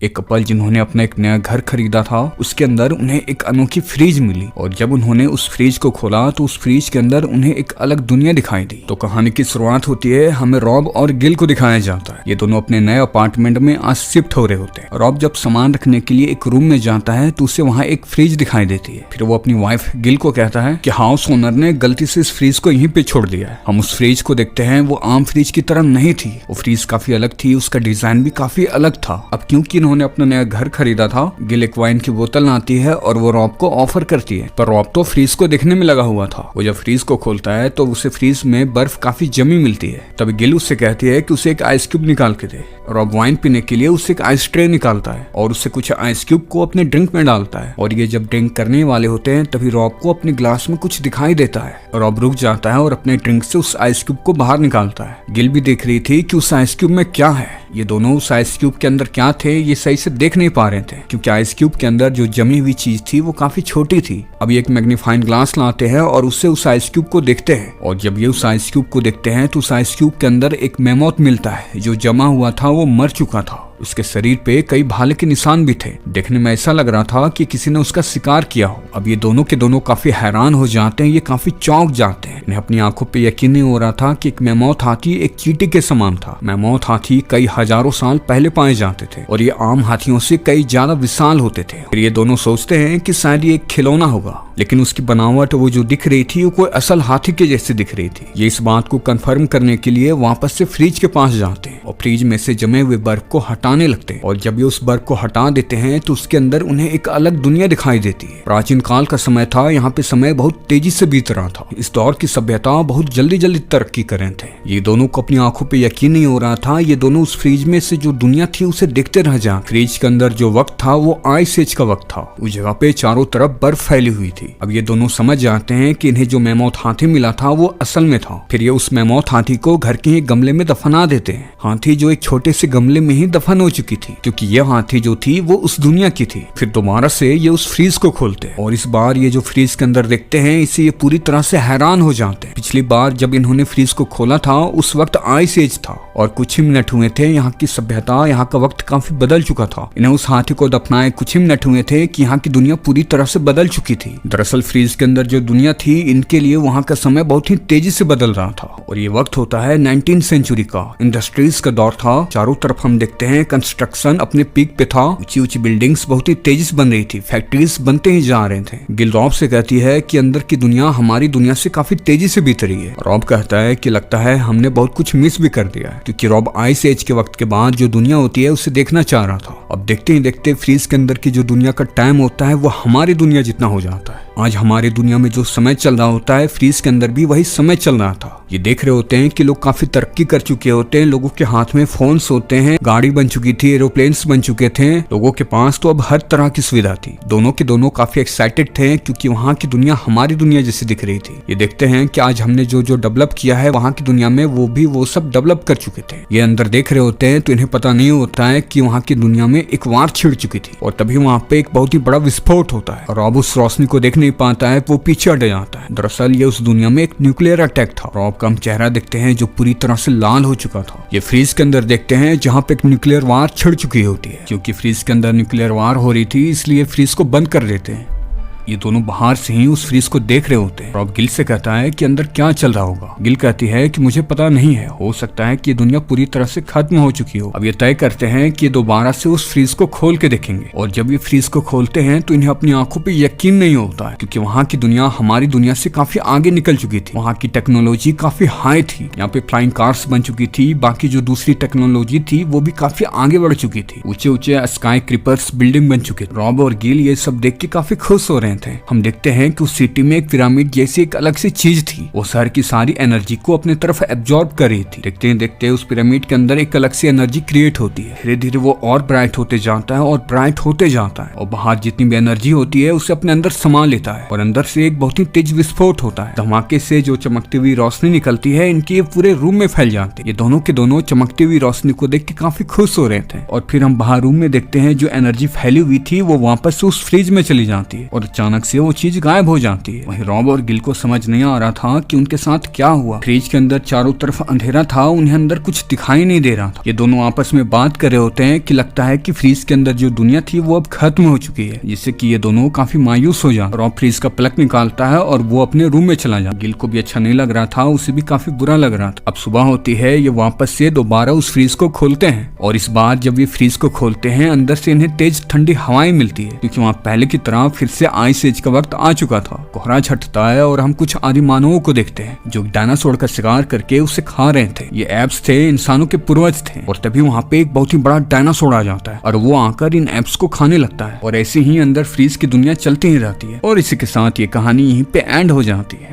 एक कपल जिन्होंने अपना एक नया घर खरीदा था, उसके अंदर उन्हें एक अनोखी फ्रिज मिली और जब उन्होंने उस फ्रिज को खोला तो उस फ्रिज के अंदर उन्हें एक अलग दुनिया दिखाई दी। तो कहानी की शुरुआत होती है, हमें रॉब और गिल को दिखाया जाता है। ये दोनों अपने नए अपार्टमेंट में आज शिफ्ट हो रहे होते हैं। रॉब जब सामान रखने के लिए एक रूम में जाता है तो उसे वहाँ एक फ्रिज दिखाई देती है। फिर वो अपनी वाइफ गिल को कहता है कि हाउस ओनर ने गलती से इस फ्रिज को यहीं पे छोड़ दिया है। हम उस फ्रिज को देखते हैं, वो आम फ्रिज की तरह नहीं थी। वो फ्रिज काफी अलग थी, उसका डिजाइन भी काफी अलग था। अब क्योंकि इन्होंने अपना नया घर खरीदा था, गिल एक वाइन की बोतल लाती है और वो रॉब को ऑफर करती है, पर रॉब तो फ्रीज को देखने में लगा हुआ था। वो जब फ्रीज को खोलता है तो उसे फ्रीज में बर्फ काफी जमी मिलती है। तभी गिल उससे कहती है कि उसे एक आइस क्यूब निकाल के दे। रॉब वाइन पीने के लिए उससे एक आइस ट्रे निकालता है और उससे कुछ आइस क्यूब को अपने ड्रिंक में डालता है और ये जब ड्रिंक करने वाले होते हैं तभी रॉब को अपने ग्लास में कुछ दिखाई देता है। रॉब रुक जाता है और अपने ड्रिंक से उस आइस क्यूब को बाहर निकालता है। गिल भी देख रही थी कि उस आइस क्यूब में क्या है। ये दोनों उस आइस क्यूब के अंदर क्या थे ये सही से देख नहीं पा रहे थे, क्योंकि आइस क्यूब के अंदर जो जमी हुई चीज थी वो काफी छोटी थी। अब ये एक मैग्नीफाइंग ग्लास लाते हैं और उससे उस आइस क्यूब को देखते हैं और जब ये उस आइस क्यूब को देखते हैं तो उस आइस क्यूब के अंदर एक मैमोथ मिलता है। जो जमा हुआ था वो मर चुका था। उसके शरीर पे कई भाले के निशान भी थे। देखने में ऐसा लग रहा था कि किसी ने उसका शिकार किया हो। अब ये दोनों के दोनों काफी हैरान हो जाते हैं, ये काफी चौंक जाते हैं। इन्हें अपनी आंखों पे यकीन नहीं हो रहा था कि एक मैमोथ हाथी एक चींटी के समान था। मैमोथ हाथी कई हजारों साल पहले पाए जाते थे और ये आम हाथियों से कई ज्यादा विशाल होते थे। फिर ये दोनों सोचते हैं कि शायद ये एक खिलौना होगा, लेकिन उसकी बनावट वो जो दिख रही थी वो कोई असल हाथी के जैसे दिख रही थी। ये इस बात को कंफर्म करने के लिए वापस से फ्रिज के पास जाते हैं और फ्रिज में से जमे हुए बर्फ को हटाने लगते हैं और जब ये उस बर्फ को हटा देते हैं तो उसके अंदर उन्हें एक अलग दुनिया दिखाई देती है। प्राचीन काल का समय था, यहाँ पे समय बहुत तेजी से बीत रहा था। इस दौर की सभ्यता बहुत जल्दी जल्दी तरक्की कर रहे थे। ये दोनों को अपनी आंखों पे यकीन नहीं हो रहा था। ये दोनों उस फ्रिज में से जो दुनिया थी उसे देखते रह जा। फ्रिज के अंदर जो वक्त था वो आइस एज का वक्त था। उस जगह पे चारों तरफ बर्फ फैली हुई थी। अब ये दोनों समझ जाते हैं कि इन्हें जो मैमोथ हाथी मिला था वो असल में था। फिर ये उस मैमोथ हाथी को घर के एक गमले में दफना देते हैं। हाथी जो एक छोटे से गमले में ही दफन हो चुकी थी, क्योंकि यह हाथी जो थी वो उस दुनिया की थी। फिर दोबारा से ये उस फ्रीज को खोलते हैं और इस बार ये जो फ्रीज के अंदर देखते हैं इसे ये पूरी तरह से हैरान हो जाते हैं। पिछली बार जब इन्होंने फ्रीज को खोला था उस वक्त आइस एज था और कुछ ही मिनट हुए थे। यहाँ की सभ्यता, यहाँ का वक्त काफी बदल चुका था। इन्हें उस हाथी को दफनाए कुछ ही मिनट हुए थे कि यहाँ की दुनिया पूरी तरह से बदल चुकी थी। दरअसल फ्रीज के अंदर जो दुनिया थी, इनके लिए वहाँ का समय बहुत ही तेजी से बदल रहा था और ये वक्त होता है 19वीं सेंचुरी का। इंडस्ट्रीज का दौर था। चारों तरफ हम देखते हैं कंस्ट्रक्शन अपने पीक पे था। ऊंची ऊंची बिल्डिंग्स बहुत ही तेजी से बन रही थी। फैक्ट्रीज बनते ही जा रहे थे। गिल रॉब से कहती है कि अंदर की दुनिया हमारी दुनिया से काफी तेजी से बीत रही है। रॉब कहता है कि लगता है हमने बहुत कुछ मिस भी कर दिया है, क्योंकि रॉब आइस एज के वक्त के बाद जो दुनिया होती है उसे देखना चाह रहा था। अब देखते ही देखते फ्रीज के अंदर की जो दुनिया का टाइम होता है वो हमारी दुनिया जितना हो जाता है। आज हमारी दुनिया में जो समय चल रहा होता है, फ्रीज के अंदर भी वही समय चल रहा था। ये देख रहे होते हैं कि लोग काफी तरक्की कर चुके होते हैं। लोगों के हाथ में फोन्स होते हैं, गाड़ी बन चुकी थी, एरोप्लेन्स बन चुके थे। लोगों के पास तो अब हर तरह की सुविधा थी। दोनों के दोनों काफी एक्साइटेड थे, क्योंकि वहाँ की दुनिया हमारी दुनिया जैसी दिख रही थी। ये देखते हैं कि आज हमने जो जो डेवलप किया है वहाँ की दुनिया में वो सब डेवलप कर चुके थे। ये अंदर देख रहे होते हैं तो इन्हें पता नहीं होता है कि वहाँ की दुनिया में एक वार छिड़ चुकी थी और तभी वहाँ पे एक बहुत ही बड़ा विस्फोट होता है और रॉब उस रोशनी को देख नहीं पाता है, वो पीछे हट जाता है। दरअसल ये उस दुनिया में एक न्यूक्लियर अटैक था। रॉब का हम चेहरा देखते हैं जो पूरी तरह से लाल हो चुका था। ये फ्रीज के अंदर देखते हैं जहाँ पे एक न्यूक्लियर वार छिड़ चुकी होती है। क्योंकि फ्रीज के अंदर न्यूक्लियर वार हो रही थी, इसलिए फ्रीज को बंद कर देते हैं। ये दोनों बाहर से ही उस फ्रीज को देख रहे होते हैं। रॉब गिल से कहता है कि अंदर क्या चल रहा होगा। गिल कहती है कि मुझे पता नहीं है, हो सकता है कि ये दुनिया पूरी तरह से खत्म हो चुकी हो। अब ये तय करते हैं कि ये दोबारा से उस फ्रीज को खोल के देखेंगे और जब ये फ्रीज को खोलते हैं तो इन्हें अपनी आंखों पे यकीन नहीं होता है, क्योंकि वहाँ की दुनिया हमारी दुनिया से काफी आगे निकल चुकी थी। वहाँ की टेक्नोलॉजी काफी हाई थी। यहाँ पे फ्लाइंग कार्स बन चुकी थी। बाकी जो दूसरी टेक्नोलॉजी थी वो भी काफी आगे बढ़ चुकी थी। ऊंचे ऊंचे स्काई क्रीपर्स बिल्डिंग बन चुके थे। रॉब और गिल ये सब देख के काफी खुश हो रहे थे। हम देखते हैं कि उस सिटी में एक पिरामिड जैसी एक अलग सी चीज थी। वो शहर की सारी एनर्जी को अपने तरफ एब्जॉर्ब कर रही थी। देखते हैं देखते उस पिरामिड के अंदर एक अलग सी एनर्जी क्रिएट होती है। धीरे धीरे वो और ब्राइट होते जाता है और ब्राइट होते जाता है और बाहर जितनी भी एनर्जी होती है उसे अपने अंदर समा लेता है और अंदर से एक बहुत ही तेज विस्फोट होता है। धमाके से जो चमकती हुई रोशनी निकलती है, इनकी ये पूरे रूम में फैल जाती है। ये दोनों के दोनों चमकती हुई रोशनी को देख के काफी खुश हो रहे थे और फिर हम बाहर रूम में देखते हैं जो एनर्जी फैली हुई थी वो वापस उस फ्रिज में चली जाती है और अचानक से वो चीज गायब हो जाती है। वहीं रॉब और गिल को समझ नहीं आ रहा था कि उनके साथ क्या हुआ। फ्रिज के अंदर चारों तरफ अंधेरा था, उन्हें अंदर कुछ दिखाई नहीं दे रहा था। ये दोनों आपस में बात कर रहे होते हैं कि लगता है कि फ्रिज के अंदर जो दुनिया थी वो अब खत्म हो चुकी है, जिससे कि ये दोनों काफी मायूस हो जाते। रॉब फ्रिज का प्लग निकालता है और वो अपने रूम में चला जाता। गिल को भी अच्छा नहीं लग रहा था, उसे भी काफी बुरा लग रहा था। अब सुबह होती है, ये वापस से दोबारा उस फ्रिज को खोलते हैं और इस बार जब ये फ्रिज को खोलते हैं अंदर से इन्हें तेज ठंडी हवाएं मिलती है, क्योंकि वहाँ पहले की तरह फिर से आइस एज का वक्त आ चुका था। कोहरा छटता है और हम कुछ आदि मानवों को देखते हैं जो डायनासोर का शिकार करके उसे खा रहे थे। ये एप्स थे, इंसानों के पूर्वज थे। और तभी वहाँ पे एक बहुत ही बड़ा डायनासोर आ जाता है और वो आकर इन एप्स को खाने लगता है और ऐसे ही अंदर फ्रीज की दुनिया चलती ही रहती है। और इसी के साथ ये कहानी यहीं पे एंड हो जाती है।